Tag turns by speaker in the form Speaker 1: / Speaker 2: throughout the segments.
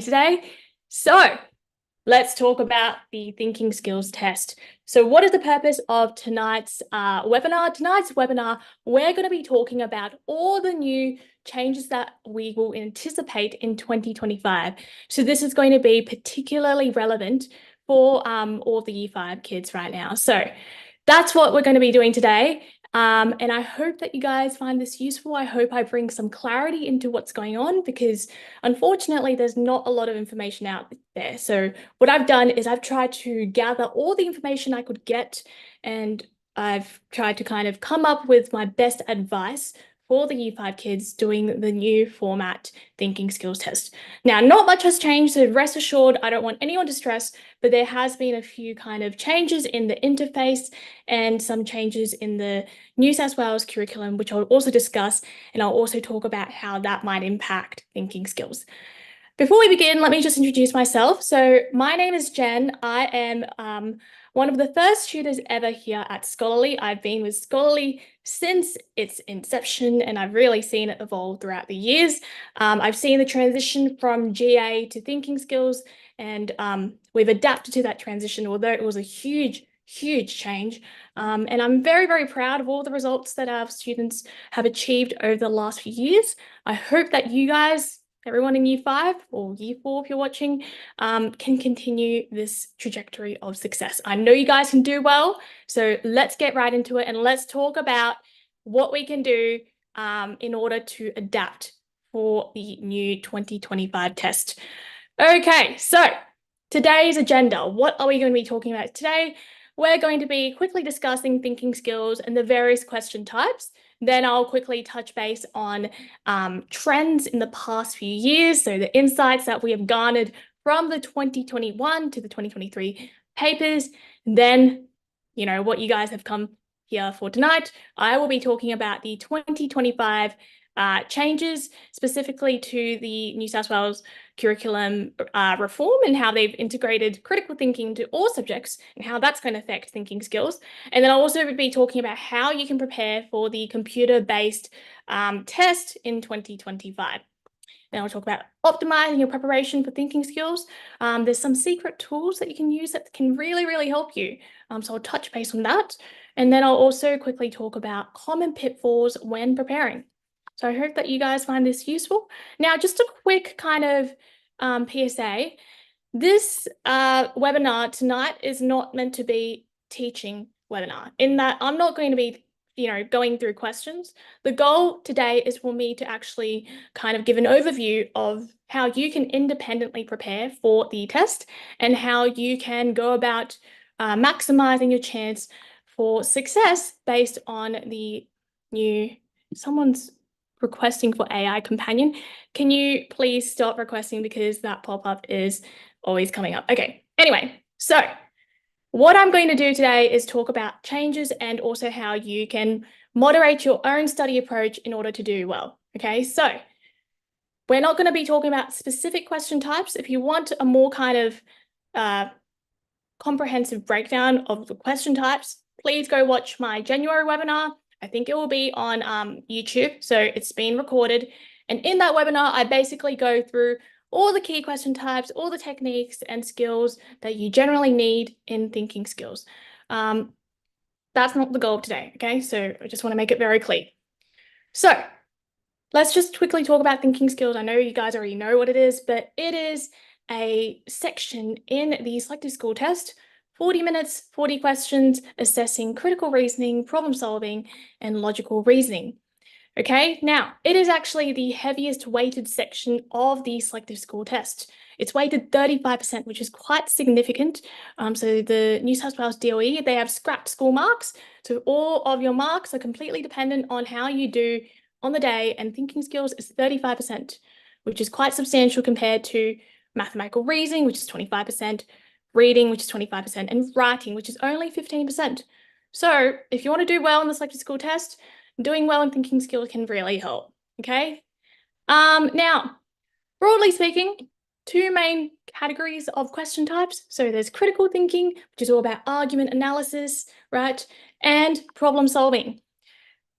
Speaker 1: today. So let's talk about the thinking skills test. So what is the purpose of tonight's webinar? Tonight's webinar, we're going to be talking about all the new changes that we will anticipate in 2025. So this is going to be particularly relevant for all the Year 5 kids right now. So that's what we're going to be doing today. And I hope that you guys find this useful. I hope I bring some clarity into what's going on because unfortunately, there's not a lot of information out there. So what I've done is I've tried to gather all the information I could get, and I've tried to kind of come up with my best advice for the Year 5 kids doing the new format thinking skills test. Now, not much has changed, so rest assured, I don't want anyone to stress, but there has been a few kind of changes in the interface and some changes in the New South Wales curriculum, which I'll also discuss, and I'll also talk about how that might impact thinking skills. Before we begin, let me just introduce myself. So my name is Jen. I am one of the first tutors ever here at Scholarly. I've been with Scholarly since its inception, and I've really seen it evolve throughout the years. I've seen the transition from GA to thinking skills, and we've adapted to that transition, although it was a huge change. And I'm very, very proud of all the results that our students have achieved over the last few years. I hope that you guys, everyone in Year 5 or Year 4 if you're watching, can continue this trajectory of success. I know you guys can do well, so let's get right into it and let's talk about what we can do in order to adapt for the new 2025 test. Okay, so today's agenda. What are we going to be talking about today? We're going to be quickly discussing thinking skills and the various question types. Then I'll quickly touch base on trends in the past few years, so the insights that we have garnered from the 2021 to the 2023 papers. Then, you know, what you guys have come here for tonight, I will be talking about the 2025 changes specifically to the New South Wales curriculum reform and how they've integrated critical thinking into all subjects and how that's going to affect thinking skills. And then I'll also be talking about how you can prepare for the computer-based test in 2025. Then I'll talk about optimizing your preparation for thinking skills. There's some secret tools that you can use that can really, really help you. So I'll touch base on that. And then I'll also quickly talk about common pitfalls when preparing. So I hope that you guys find this useful. Now, just a quick kind of PSA. This webinar tonight is not meant to be teaching webinar, in that I'm not going to be, going through questions. The goal today is for me to actually kind of give an overview of how you can independently prepare for the test and how you can go about maximizing your chance for success based on the new, someone's requesting for AI companion. Can you please stop requesting because that pop-up is always coming up? Okay, anyway, so what I'm going to do today is talk about changes and also how you can moderate your own study approach in order to do well. Okay, so we're not going to be talking about specific question types. If you want a more kind of comprehensive breakdown of the question types, please go watch my January webinar. I think it will be on YouTube, so it's been recorded. And in that webinar, I basically go through all the key question types, all the techniques and skills that you generally need in thinking skills. That's not the goal of today, okay? So I just want to make it very clear. So let's just quickly talk about thinking skills. I know you guys already know what it is, but it is a section in the selective school test, 40 minutes, 40 questions, assessing critical reasoning, problem solving, and logical reasoning. Okay, now it is actually the heaviest weighted section of the selective school test. It's weighted 35%, which is quite significant. So the New South Wales DOE, they have scrapped school marks. So all of your marks are completely dependent on how you do on the day, and thinking skills is 35%, which is quite substantial compared to mathematical reasoning, which is 25%, reading, which is 25%, and writing, which is only 15%. So if you want to do well in the selective school test, doing well in thinking skills can really help, okay? Now, broadly speaking, two main categories of question types. So there's critical thinking, which is all about argument analysis, right? And problem solving.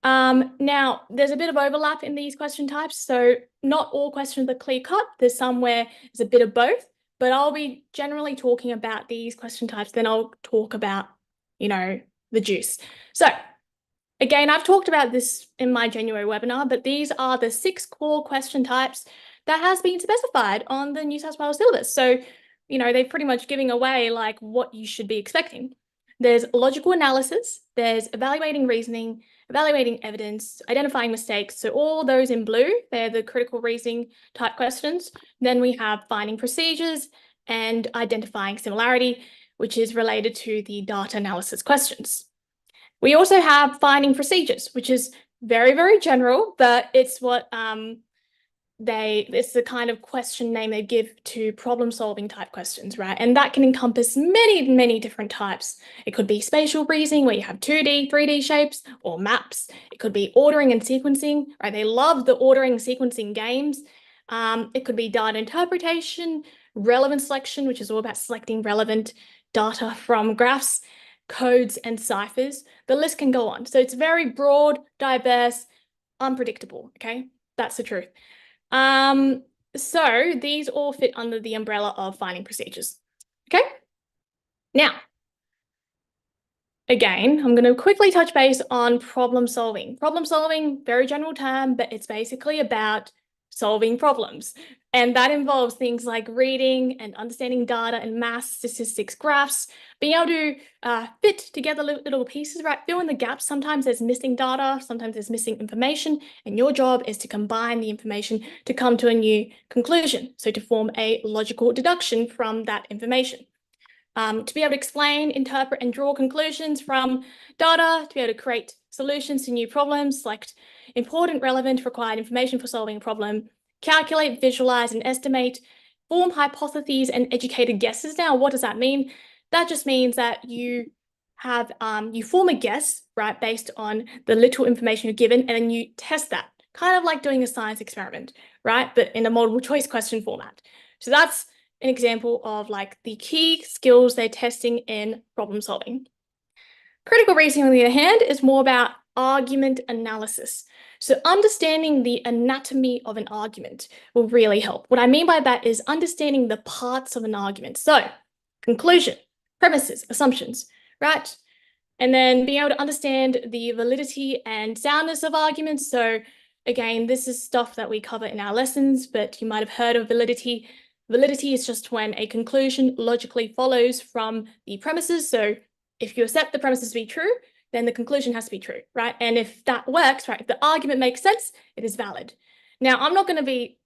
Speaker 1: Now, there's a bit of overlap in these question types, so not all questions are clear-cut. There's some where there's a bit of both, but I'll be generally talking about these question types, then I'll talk about, the juice. So again, I've talked about this in my January webinar, but these are the 6 core question types that has been specified on the New South Wales syllabus. So, they're pretty much giving away like what you should be expecting. There's logical analysis, there's evaluating reasoning, evaluating evidence, identifying mistakes. So all those in blue, they're the critical reasoning type questions. Then we have finding procedures and identifying similarity, which is related to the data analysis questions. We also have finding procedures, which is very, very general, but it's what it's the kind of question name they give to problem solving type questions, right? And that can encompass many, many different types. It could be spatial reasoning where you have 2D, 3D shapes or maps. It could be ordering and sequencing, right? They love the ordering and sequencing games. It could be data interpretation, relevant selection, which is all about selecting relevant data from graphs, codes and ciphers. The list can go on. So it's very broad, diverse, unpredictable, okay? That's the truth. So these all fit under the umbrella of finding procedures, okay? Now, again, I'm going to quickly touch base on problem solving. Problem solving, very general term, but it's basically about solving problems. And that involves things like reading and understanding data and math, statistics, graphs, being able to fit together little pieces, right? Fill in the gaps. Sometimes there's missing data, sometimes there's missing information, and your job is to combine the information to come to a new conclusion. So to form a logical deduction from that information. To be able to explain, interpret, and draw conclusions from data, to be able to create solutions to new problems, select important, relevant, required information for solving a problem, calculate, visualize, and estimate, form hypotheses and educated guesses. Now, what does that mean? That just means that you have you form a guess, right, based on the little information you're given, and then you test that, kind of like doing a science experiment, right, but in a multiple choice question format. So that's an example of like the key skills they're testing in problem solving. Critical reasoning, on the other hand, is more about argument analysis. So understanding the anatomy of an argument will really help. What I mean by that is understanding the parts of an argument. So conclusion, premises, assumptions, right? And then being able to understand the validity and soundness of arguments. So again, this is stuff that we cover in our lessons, but you might have heard of validity. Validity is just when a conclusion logically follows from the premises. So if you accept the premises to be true, then the conclusion has to be true, right? And if that works, right, if the argument makes sense, it is valid. Now, I'm not going to be,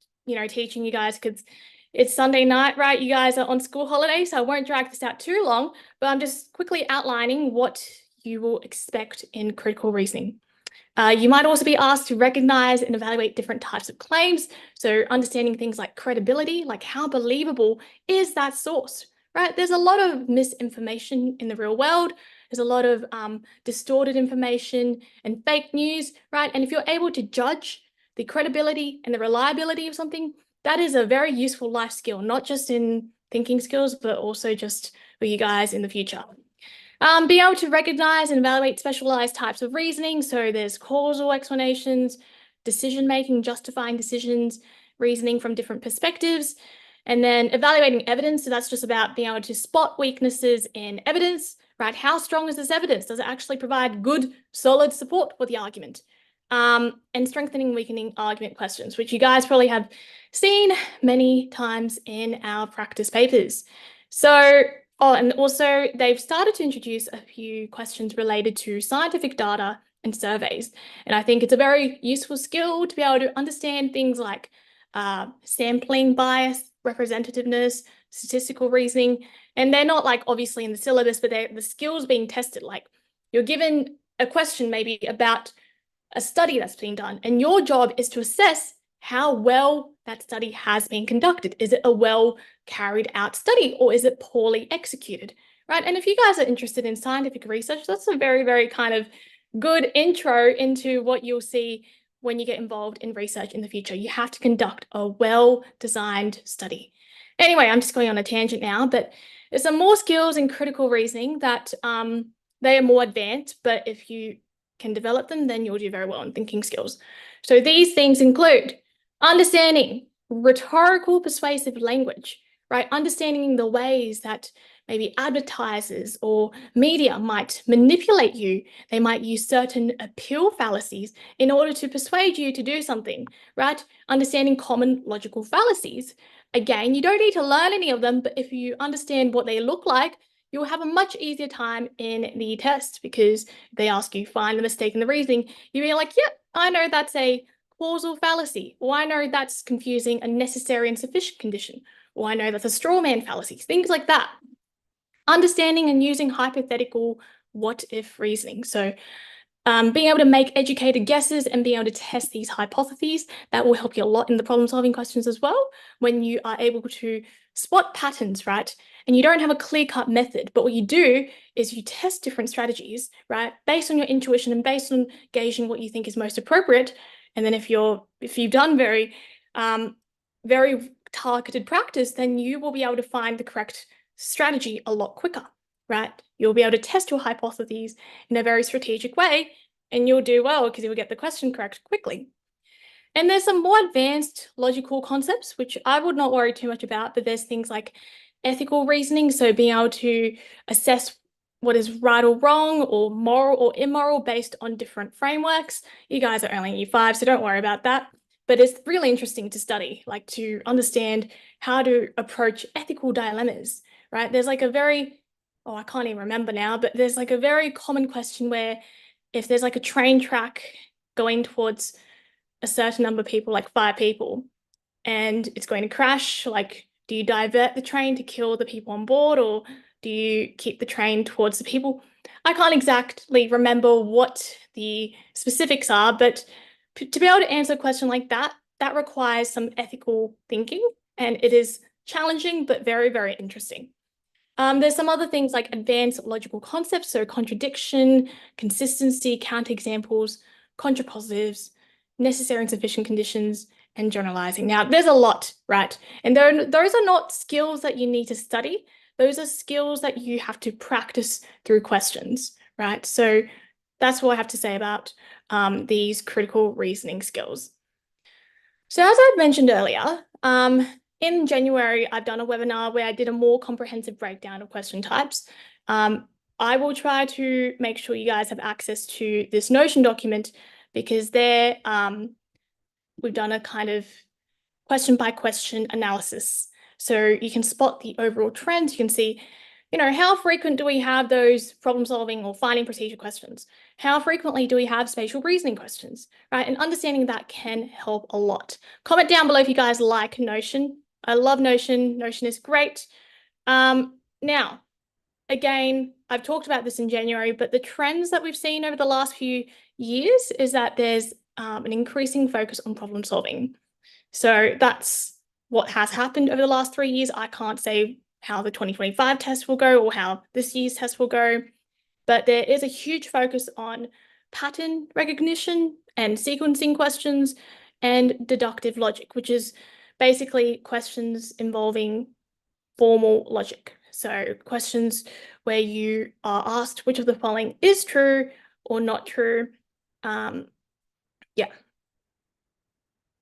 Speaker 1: teaching you guys because it's Sunday night, right? You guys are on school holiday, so I won't drag this out too long, but I'm just quickly outlining what you will expect in critical reasoning. You might also be asked to recognize and evaluate different types of claims. So understanding things like credibility, like how believable is that source, right? There's a lot of misinformation in the real world. There's a lot of distorted information and fake news, right? And if you're able to judge the credibility and the reliability of something, that is a very useful life skill, not just in thinking skills, but also just for you guys in the future. Being able to recognize and evaluate specialized types of reasoning. So there's causal explanations, decision-making, justifying decisions, reasoning from different perspectives, and then evaluating evidence. So that's just about being able to spot weaknesses in evidence, right? How strong is this evidence? Does it actually provide good, solid support for the argument? And strengthening and weakening argument questions, which you guys probably have seen many times in our practice papers. So, and also they've started to introduce a few questions related to scientific data and surveys. And I think it's a very useful skill to be able to understand things like sampling bias, representativeness, statistical reasoning. And they're not like obviously in the syllabus, but they're the skills being tested. Like you're given a question maybe about a study that's being done, and your job is to assess how well that study has been conducted. Is it a well carried out study or is it poorly executed, right? And if you guys are interested in scientific research, that's a very, very kind of good intro into what you'll see when you get involved in research in the future. You have to conduct a well-designed study. Anyway, I'm just going on a tangent now, but there's some more skills in critical reasoning that they are more advanced, but if you can develop them, then you'll do very well in thinking skills. So these things include understanding rhetorical persuasive language, right? Understanding the ways that maybe advertisers or media might manipulate you. They might use certain appeal fallacies in order to persuade you to do something, right? Understanding common logical fallacies. Again, you don't need to learn any of them, but if you understand what they look like, you'll have a much easier time in the test, because they ask you, find the mistake in the reasoning. You'll be like, yep, I know that's a causal fallacy, or I know that's confusing a necessary and sufficient condition, or I know that's a straw man fallacy, things like that. Understanding and using hypothetical what if reasoning. So being able to make educated guesses and being able to test these hypotheses, that will help you a lot in the problem solving questions as well, when you are able to spot patterns, right? And you don't have a clear-cut method, but what you do is you test different strategies, right? Based on your intuition and based on gauging what you think is most appropriate. And then if you've done very targeted practice, then you will be able to find the correct strategy a lot quicker, right? You'll be able to test your hypotheses in a very strategic way, and you'll do well because you'll get the question correct quickly. And there's some more advanced logical concepts, which I would not worry too much about, but there's things like ethical reasoning. So being able to assess what is right or wrong, or moral or immoral, based on different frameworks. You guys are only in year 5, so don't worry about that. But it's really interesting to study, like to understand how to approach ethical dilemmas, right? There's like a very, I can't even remember now, but there's like a very common question where if there's like a train track going towards a certain number of people, like 5 people, and it's going to crash, like, do you divert the train to kill the people on board, or do you keep the train towards the people? I can't exactly remember what the specifics are, but to be able to answer a question like that, that requires some ethical thinking, and it is challenging, but very, very interesting. There's some other things like advanced logical concepts, so contradiction, consistency, counterexamples, contrapositives, necessary and sufficient conditions, and generalizing. Now, there's a lot, right? And those are not skills that you need to study. Those are skills that you have to practice through questions, right? So that's what I have to say about these critical reasoning skills. So as I mentioned earlier, in January, I've done a webinar where I did a more comprehensive breakdown of question types. I will try to make sure you guys have access to this Notion document, because there we've done a kind of question by question analysis. So you can spot the overall trends. You can see, how frequent do we have those problem solving or finding procedure questions? How frequently do we have spatial reasoning questions, right? And understanding that can help a lot. Comment down below if you guys like Notion. I love Notion. Notion is great. Now, again, I've talked about this in January, but the trends that we've seen over the last few years is that there's an increasing focus on problem solving. So that's what has happened over the last 3 years. I can't say how the 2025 test will go or how this year's test will go, but there is a huge focus on pattern recognition and sequencing questions and deductive logic, which is basically questions involving formal logic. So questions where you are asked which of the following is true or not true. Yeah.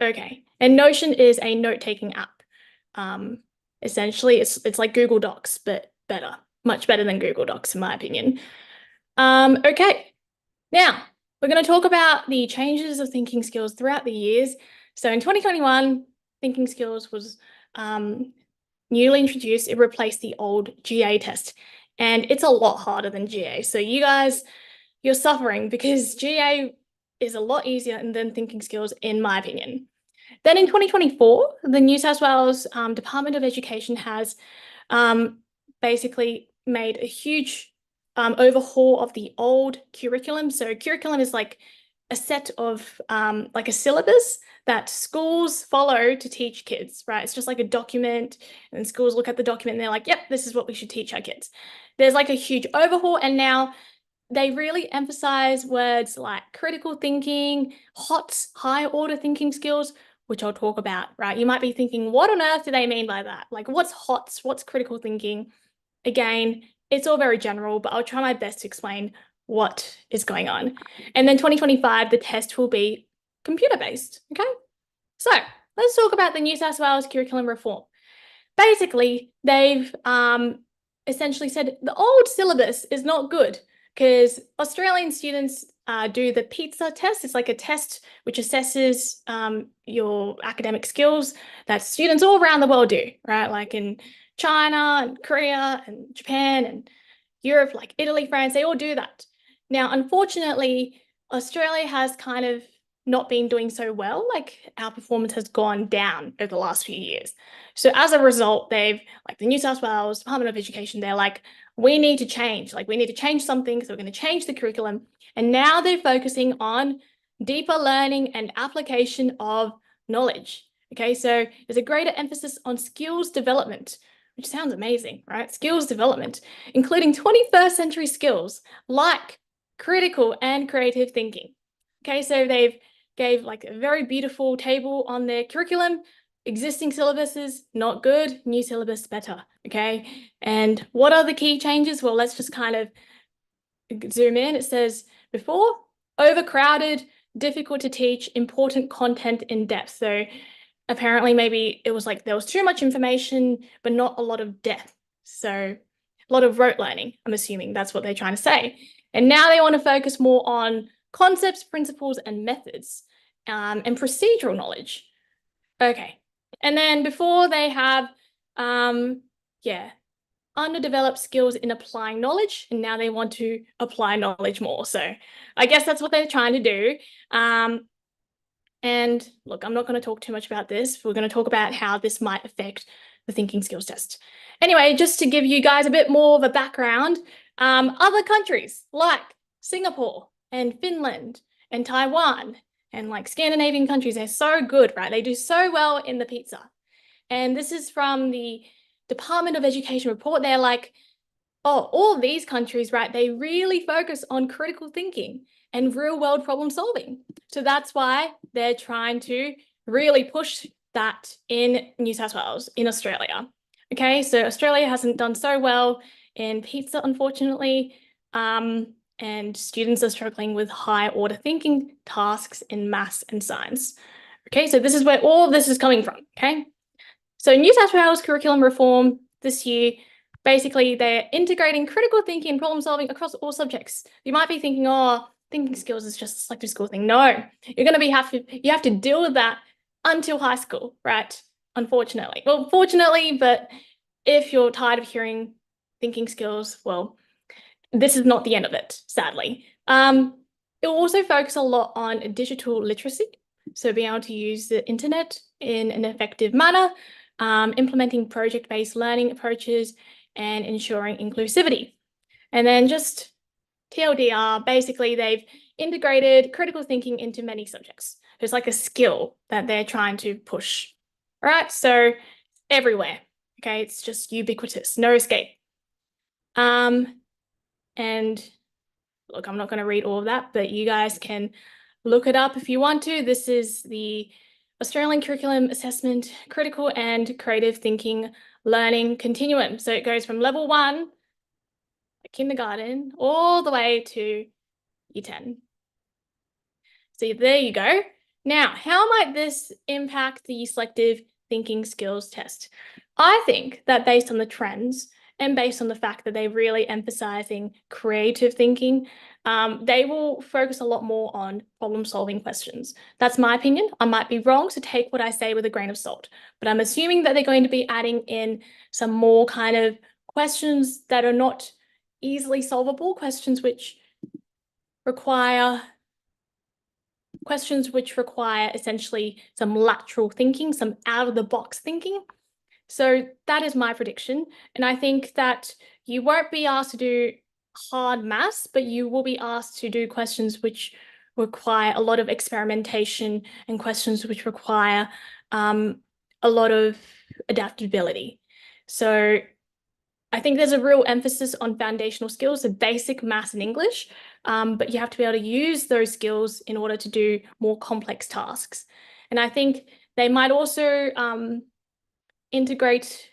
Speaker 1: Okay. And Notion is a note-taking app. Essentially, it's like Google Docs, but better, much better than Google Docs, in my opinion. Okay. Now, we're going to talk about the changes of thinking skills throughout the years. So in 2021, thinking skills was newly introduced. It replaced the old GA test, and it's a lot harder than GA. So you guys, you're suffering, because GA is a lot easier than thinking skills, in my opinion. Then in 2024, the New South Wales Department of Education has basically made a huge overhaul of the old curriculum. So curriculum is like a set of like a syllabus that schools follow to teach kids, right? It's just like a document, and schools look at the document and they're like, yep, this is what we should teach our kids. There's like a huge overhaul, and now they really emphasize words like critical thinking, HOTS, high order thinking skills, which I'll talk about, right? You might be thinking, what on earth do they mean by that? Like, what's HOTS? What's critical thinking? Again, it's all very general, but I'll try my best to explain what is going on. And then 2025, the test will be computer-based, okay? So let's talk about the New South Wales curriculum reform. Basically, they've essentially said the old syllabus is not good because Australian students do the PISA test. It's like a test which assesses your academic skills that students all around the world do, right? Like in China and Korea and Japan and Europe, like Italy, France, they all do that. Now, unfortunately, Australia has kind of not been doing so well. Like our performance has gone down over the last few years. So as a result, they've, like the New South Wales Department of Education, they're like, we need to change, like we need to change something. So we're going to change the curriculum. And now they're focusing on deeper learning and application of knowledge. Okay, so there's a greater emphasis on skills development, which sounds amazing, right? Skills development, including 21st century skills like critical and creative thinking. Okay, so they've gave like a very beautiful table on their curriculum. Existing syllabuses, not good. New syllabus, better. Okay. And what are the key changes? Well, let's just kind of zoom in. It says before, overcrowded, difficult to teach, important content in depth. So apparently maybe it was like there was too much information, but not a lot of depth. So a lot of rote learning, I'm assuming that's what they're trying to say. And now they want to focus more on concepts, principles, and methods, and procedural knowledge. Okay. And then before they have, underdeveloped skills in applying knowledge, and now they want to apply knowledge more. So I guess that's what they're trying to do. And look, I'm not going to talk too much about this. We're going to talk about how this might affect the thinking skills test. Anyway, just to give you guys a bit more of a background, other countries like Singapore and Finland and Taiwan and like Scandinavian countries, they're so good, right? They do so well in the PISA. And this is from the Department of Education report. They're like, oh, all these countries, right, they really focus on critical thinking and real world problem solving. So that's why they're trying to really push that in New South Wales, in Australia. Okay, so Australia hasn't done so well in PISA, unfortunately, and students are struggling with high order thinking tasks in maths and science. Okay, so this is where all of this is coming from, okay? So New South Wales curriculum reform this year, basically they're integrating critical thinking and problem solving across all subjects. You might be thinking, oh, thinking skills is just a selective school thing. No, you're going to you have to deal with that until high school, right? Unfortunately. Well, fortunately, but if you're tired of hearing thinking skills, well, this is not the end of it, sadly. It will also focus a lot on digital literacy. So being able to use the internet in an effective manner, implementing project-based learning approaches, and ensuring inclusivity. And then just TLDR, basically they've integrated critical thinking into many subjects. It's like a skill that they're trying to push, all right? So everywhere, okay? It's just ubiquitous, no escape. And look, I'm not going to read all of that, but you guys can look it up if you want to. This is the Australian Curriculum Assessment Critical and Creative Thinking Learning Continuum. So it goes from level 1, kindergarten, all the way to year 10. So there you go. Now, how might this impact the selective thinking skills test? I think that based on the trends and based on the fact that they're really emphasizing creative thinking, they will focus a lot more on problem-solving questions. That's my opinion. I might be wrong, so take what I say with a grain of salt. But I'm assuming that they're going to be adding in some more kind of questions that are not easily solvable, questions which require essentially some lateral thinking, some out-of-the-box thinking. So that is my prediction. And I think that you won't be asked to do hard maths, but you will be asked to do questions which require a lot of experimentation and questions which require a lot of adaptability. So I think there's a real emphasis on foundational skills, so basic maths and English, but you have to be able to use those skills in order to do more complex tasks. And I think they might also integrate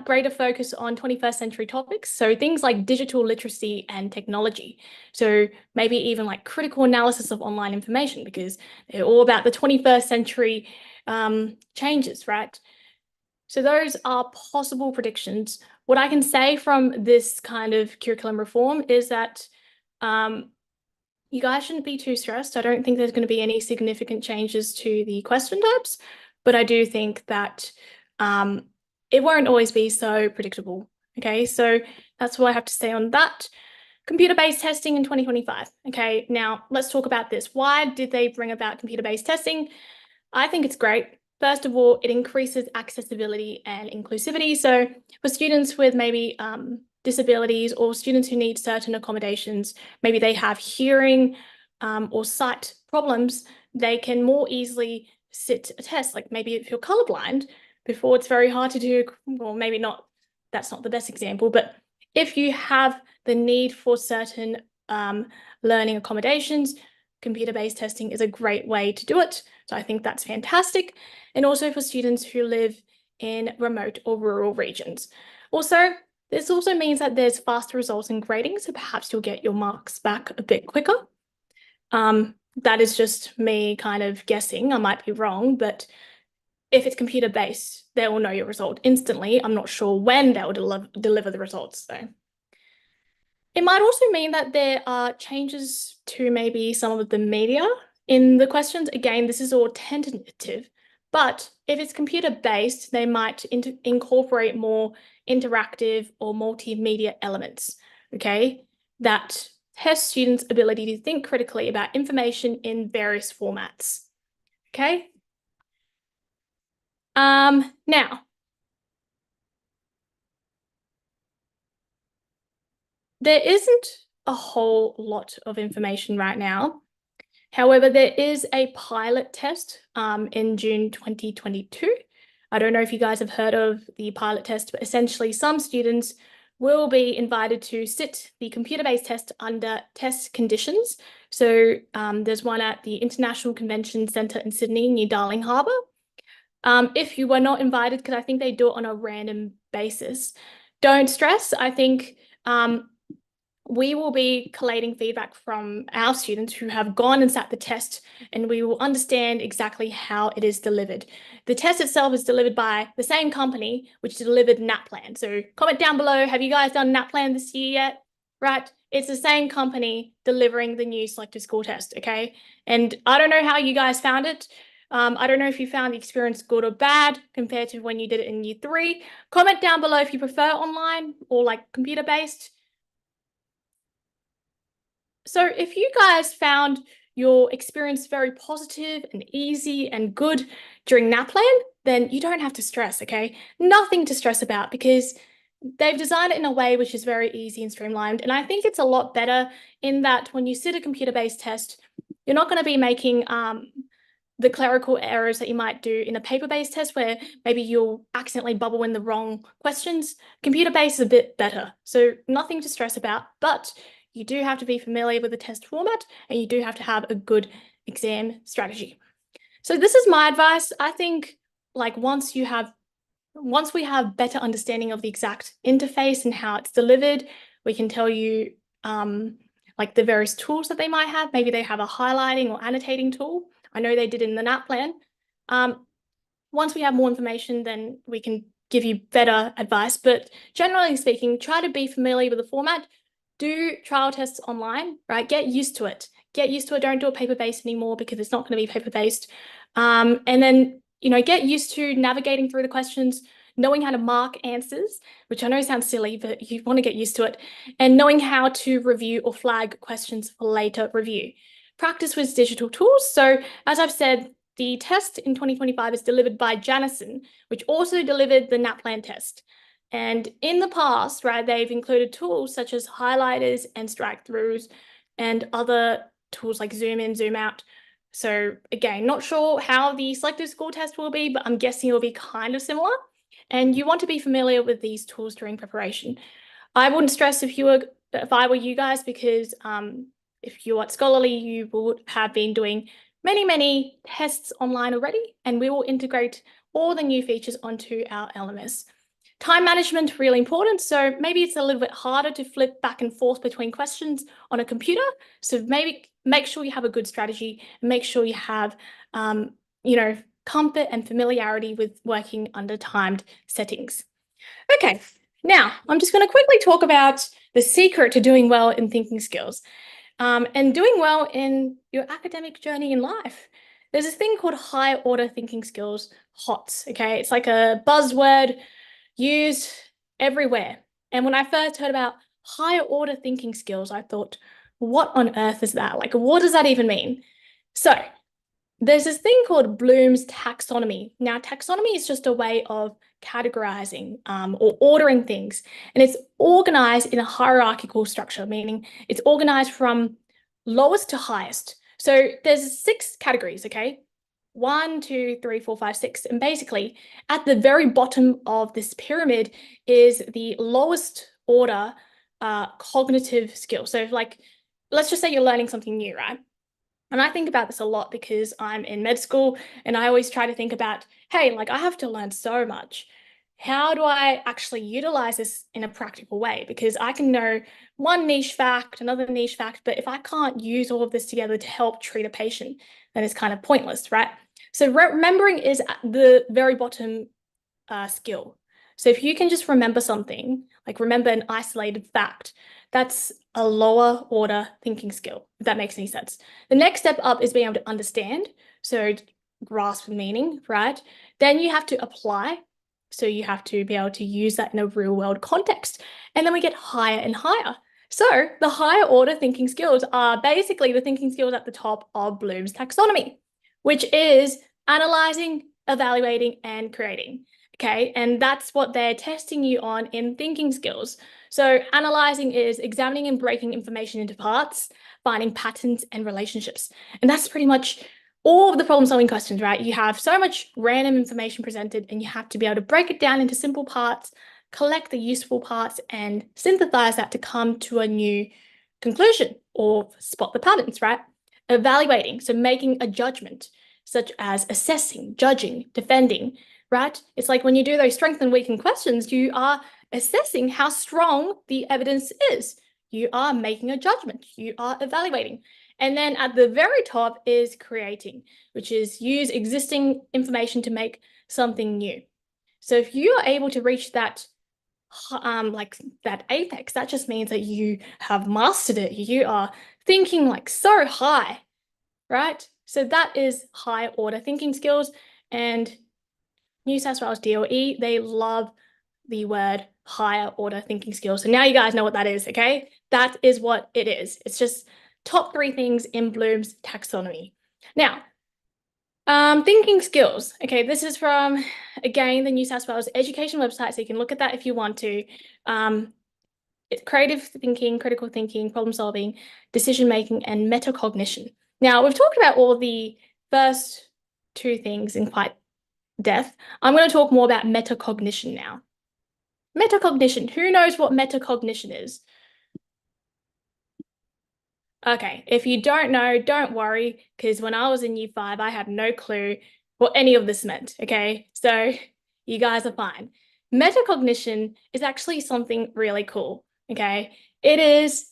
Speaker 1: greater focus on 21st century topics. So things like digital literacy and technology. So maybe even like critical analysis of online information, because they're all about the 21st century changes, right? So those are possible predictions. What I can say from this kind of curriculum reform is that you guys shouldn't be too stressed. I don't think there's going to be any significant changes to the question types, but I do think that it won't always be so predictable. Okay, so that's what I have to say on that. Computer-based testing in 2025. Okay, now let's talk about this. Why did they bring about computer-based testing? I think it's great. First of all, it increases accessibility and inclusivity. So for students with maybe disabilities or students who need certain accommodations, maybe they have hearing or sight problems, they can more easily sit a test. Like maybe if you're colorblind, before it's very hard to do, well, maybe not, that's not the best example, but if you have the need for certain learning accommodations, computer-based testing is a great way to do it. So I think that's fantastic. And also for students who live in remote or rural regions. Also, this also means that there's faster results in grading, so perhaps you'll get your marks back a bit quicker. That is just me kind of guessing. I might be wrong, but if it's computer-based, they will know your result instantly. I'm not sure when they'll deliver the results, though. It might also mean that there are changes to maybe some of the media in the questions. Again, this is all tentative, but if it's computer-based, they might incorporate more interactive or multimedia elements, okay, that test students' ability to think critically about information in various formats, okay? Now, there isn't a whole lot of information right now. However, there is a pilot test in June 2022. I don't know if you guys have heard of the pilot test, but essentially some students will be invited to sit the computer-based test under test conditions. So there's one at the International Convention Centre in Sydney near Darling Harbour. If you were not invited, because I think they do it on a random basis, don't stress. I think we will be collating feedback from our students who have gone and sat the test, and we will understand exactly how it is delivered. The test itself is delivered by the same company which delivered NAPLAN. So comment down below, have you guys done NAPLAN this year yet? Right, it's the same company delivering the new selective school test, okay? And I don't know how you guys found it. I don't know if you found the experience good or bad compared to when you did it in year 3. Comment down below if you prefer online or like computer-based. So if you guys found your experience very positive and easy and good during NAPLAN, then you don't have to stress, okay? Nothing to stress about, because they've designed it in a way which is very easy and streamlined. And I think it's a lot better in that when you sit a computer-based test, you're not going to be making the clerical errors that you might do in a paper-based test where maybe you'll accidentally bubble in the wrong questions. Computer-based is a bit better, so nothing to stress about, but you do have to be familiar with the test format and you do have to have a good exam strategy. So this is my advice. I think like once we have better understanding of the exact interface and how it's delivered, we can tell you like the various tools that they might have. Maybe they have a highlighting or annotating tool. I know they did in the NAPLAN. Once we have more information, then we can give you better advice. But generally speaking, try to be familiar with the format. Do trial tests online, right? Get used to it. Get used to it. Don't do it paper-based anymore because it's not going to be paper-based. And then, get used to navigating through the questions, knowing how to mark answers, which I know sounds silly, but you want to get used to it, and knowing how to review or flag questions for later review. Practice with digital tools. So as I've said, the test in 2025 is delivered by Janison, which also delivered the NAPLAN test. And in the past, right, they've included tools such as highlighters and strike-throughs and other tools like zoom in, zoom out. So again, not sure how the selective school test will be, but I'm guessing it will be kind of similar. And you want to be familiar with these tools during preparation. I wouldn't stress if I were you guys, because if you're at Scholarly, you would have been doing many, many tests online already, and we will integrate all the new features onto our LMS. Time management, really important. So maybe it's a little bit harder to flip back and forth between questions on a computer. So maybe make sure you have a good strategy and make sure you have, comfort and familiarity with working under timed settings. Okay, now I'm just going to quickly talk about the secret to doing well in thinking skills and doing well in your academic journey in life. There's this thing called higher order thinking skills, HOTS, okay? It's like a buzzword used everywhere. And when I first heard about higher order thinking skills, I thought, what on earth is that? Like, what does that even mean? So there's this thing called Bloom's taxonomy. Now, taxonomy is just a way of categorizing or ordering things, and it's organized in a hierarchical structure, meaning it's organized from lowest to highest. So there's 6 categories, okay? 1, 2, 3, 4, 5, 6. And basically, at the very bottom of this pyramid is the lowest order cognitive skill. So like, let's just say you're learning something new, right? And I think about this a lot because I'm in med school and I always try to think about, hey, like I have to learn so much. How do I actually utilize this in a practical way? Because I can know one niche fact, another niche fact, but if I can't use all of this together to help treat a patient, then it's kind of pointless, right? So remembering is at the very bottom skill. So if you can just remember something, like remember an isolated fact, that's a lower order thinking skill, if that makes any sense. The next step up is being able to understand, so grasp meaning, right? Then you have to apply, so you have to be able to use that in a real world context. And then we get higher and higher. So the higher order thinking skills are basically the thinking skills at the top of Bloom's taxonomy, which is analyzing, evaluating, and creating. Okay, and that's what they're testing you on in thinking skills. So analyzing is examining and breaking information into parts, finding patterns and relationships. And that's pretty much all of the problem-solving questions, right? You have so much random information presented and you have to be able to break it down into simple parts, collect the useful parts, and synthesize that to come to a new conclusion or spot the patterns, right? Evaluating, so making a judgment, such as assessing, judging, defending, right? It's like when you do those strength and weaken questions, you are assessing how strong the evidence is. You are making a judgment. You are evaluating. And then at the very top is creating, which is use existing information to make something new. So if you are able to reach that like that apex, that just means that you have mastered it. You are thinking like so high, right? So that is high order thinking skills. And New South Wales DOE, they love the word higher order thinking skills. So now you guys know what that is, okay? That is what it is. It's just top 3 things in Bloom's taxonomy. Now, thinking skills. Okay, this is from, again, the New South Wales education website, so you can look at that if you want to. It's creative thinking, critical thinking, problem solving, decision making, and metacognition. Now, we've talked about all the first 2 things in quite depth. I'm going to talk more about metacognition now. Metacognition. Who knows what metacognition is? Okay, if you don't know, don't worry, because when I was in year 5, I had no clue what any of this meant, okay? So you guys are fine. Metacognition is actually something really cool, okay? It is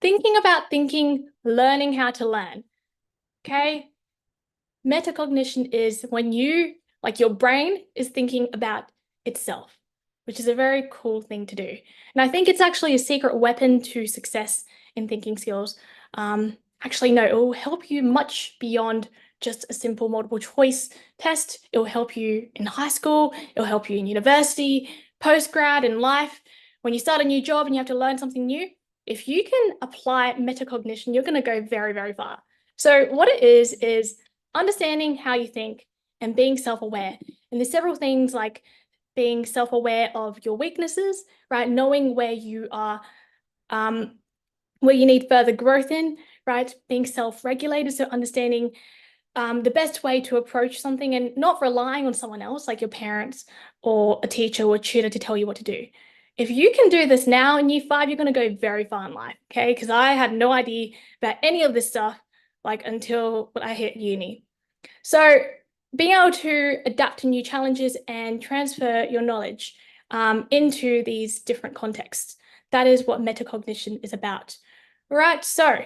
Speaker 1: thinking about thinking, learning how to learn, okay? Metacognition is when you, like your brain is thinking about itself, which is a very cool thing to do. And I think it's actually a secret weapon to success in thinking skills. Actually, no, it will help you much beyond just a simple multiple choice test. It will help you in high school. It will help you in university, post-grad, in life. When you start a new job and you have to learn something new, if you can apply metacognition, you're going to go very, very far. So what it is understanding how you think and being self-aware. And there's several things like being self-aware of your weaknesses, right? Knowing where you are, where you need further growth in, right? Being self-regulated, so understanding the best way to approach something and not relying on someone else, like your parents or a teacher or a tutor to tell you what to do. If you can do this now in year 5, you're going to go very far in life, okay? Because I had no idea about any of this stuff like until I hit uni. So being able to adapt to new challenges and transfer your knowledge into these different contexts. That is what metacognition is about. Right, so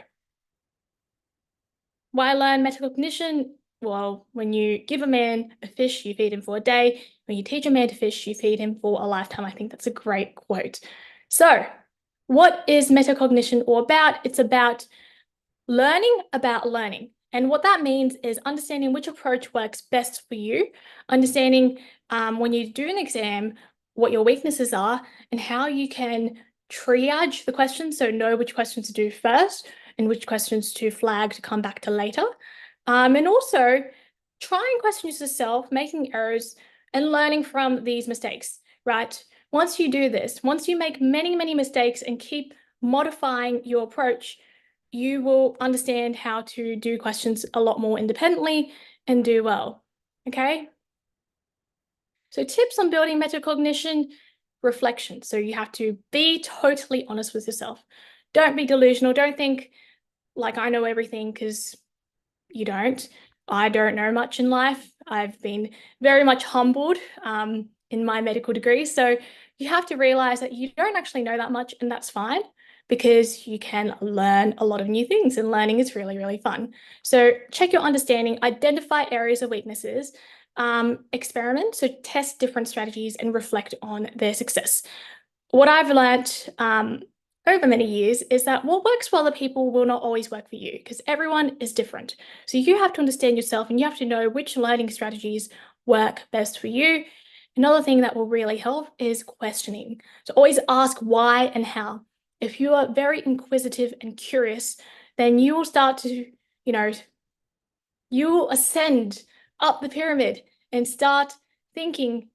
Speaker 1: why learn metacognition? Well, when you give a man a fish, you feed him for a day. When you teach a man to fish, you feed him for a lifetime. I think that's a great quote. So, what is metacognition all about? It's about learning about learning. And what that means is understanding which approach works best for you, understanding when you do an exam, what your weaknesses are, and how you can triage the questions, so know which questions to do first and which questions to flag to come back to later. And also trying questions yourself, making errors, and learning from these mistakes, right? Once you do this, once you make many, many mistakes and keep modifying your approach, you will understand how to do questions a lot more independently and do well, okay? So tips on building metacognition: reflection. So you have to be totally honest with yourself. Don't be delusional. Don't think like I know everything, because you don't. I don't know much in life. I've been very much humbled in my medical degree. So you have to realize that you don't actually know that much, and that's fine, because you can learn a lot of new things, and learning is really, really fun. So check your understanding, identify areas of weaknesses, experiment, so test different strategies and reflect on their success. What I've learnt over many years is that what works for other people will not always work for you, because everyone is different. So you have to understand yourself, and you have to know which learning strategies work best for you. Another thing that will really help is questioning. So always ask why and how. If you are very inquisitive and curious, then you will start to, you will ascend up the pyramid and start thinking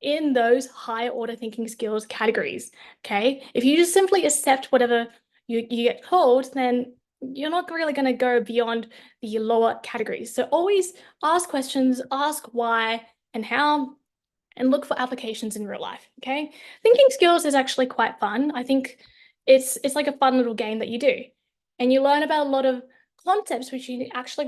Speaker 1: in those higher order thinking skills categories, okay? If you just simply accept whatever you get told, then you're not really going to go beyond the lower categories. So always ask questions, ask why and how, and look for applications in real life, okay? Thinking skills is actually quite fun. I think it's like a fun little game that you do. And you learn about a lot of concepts which you actually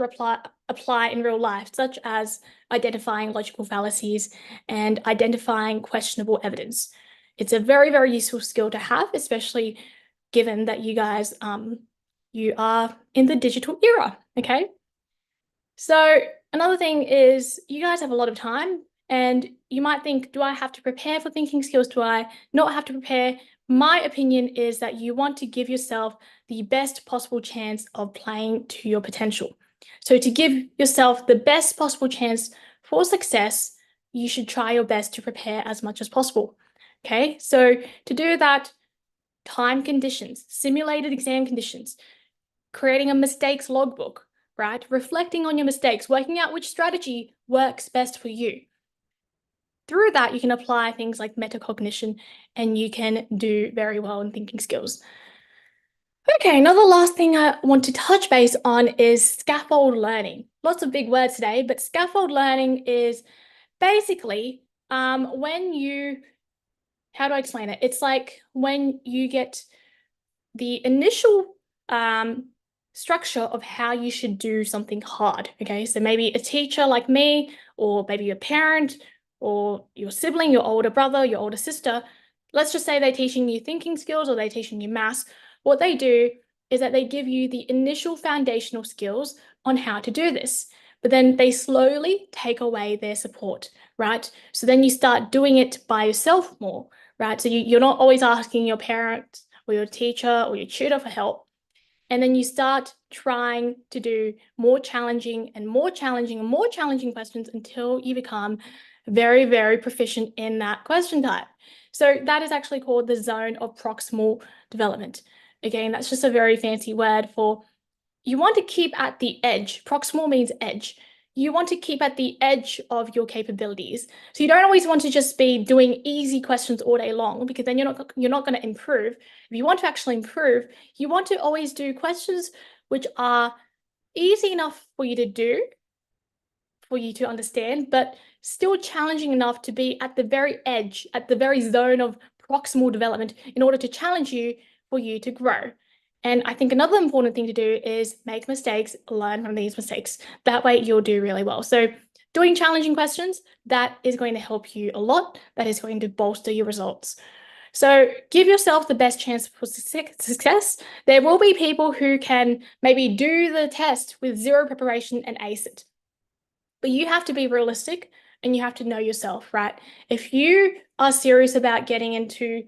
Speaker 1: apply in real life, such as identifying logical fallacies and identifying questionable evidence. It's a very, very useful skill to have, especially given that you guys, you are in the digital era, okay? So another thing is you guys have a lot of time, and you might think, do I have to prepare for thinking skills? Do I not have to prepare? My opinion is that you want to give yourself the best possible chance of playing to your potential. So to give yourself the best possible chance for success, you should try your best to prepare as much as possible. Okay, so to do that, time conditions, simulated exam conditions, creating a mistakes logbook, right? Reflecting on your mistakes, working out which strategy works best for you. Through that, you can apply things like metacognition, and you can do very well in thinking skills. Okay, another last thing I want to touch base on is scaffold learning. Lots of big words today, but scaffold learning is basically when you, how do I explain it? It's like when you get the initial structure of how you should do something hard, okay? So maybe a teacher like me, or maybe your parent, or your sibling, your older brother, your older sister, let's just say they're teaching you thinking skills or they're teaching you maths. What they do is that they give you the initial foundational skills on how to do this, but then they slowly take away their support, right? So then you start doing it by yourself more, right? So you're not always asking your parent or your teacher or your tutor for help. And then you start trying to do more challenging and more challenging and more challenging questions until you become very, very proficient in that question type. So that is actually called the zone of proximal development. Again, that's just a very fancy word for, you want to keep at the edge. Proximal means edge. You want to keep at the edge of your capabilities. So you don't always want to just be doing easy questions all day long, because then you're not going to improve. If you want to actually improve, you want to always do questions which are easy enough for you to do, for you to understand, but still challenging enough to be at the very edge, at the very zone of proximal development, in order to challenge you, for you to grow. And I think another important thing to do is make mistakes, learn from these mistakes. That way you'll do really well. So doing challenging questions, that is going to help you a lot. That is going to bolster your results. So give yourself the best chance for success. There will be people who can maybe do the test with zero preparation and ace it. But you have to be realistic and you have to know yourself, right? If you are serious about getting into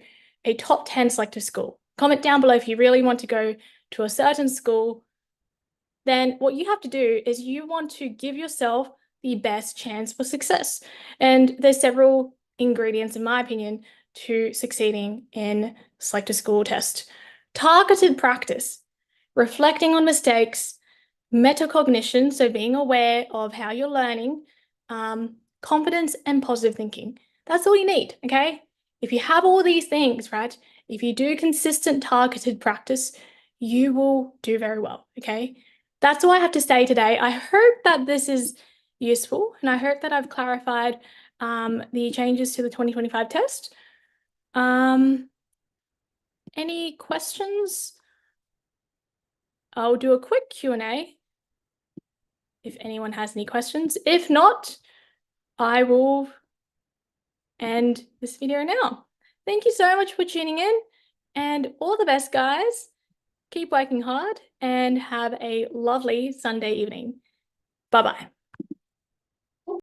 Speaker 1: a top 10 selective school, comment down below if you really want to go to a certain school. Then what you have to do is you want to give yourself the best chance for success. And there's several ingredients, in my opinion, to succeeding in selective school test. Targeted practice, reflecting on mistakes, metacognition, so being aware of how you're learning, confidence and positive thinking. That's all you need, okay? If you have all these things, right? If you do consistent targeted practice, you will do very well, okay? That's all I have to say today. I hope that this is useful and I hope that I've clarified the changes to the 2025 test. Any questions? I'll do a quick Q&A if anyone has any questions. If not, I will end this video now. Thank you so much for tuning in and all the best, guys. Keep working hard and have a lovely Sunday evening. Bye-bye.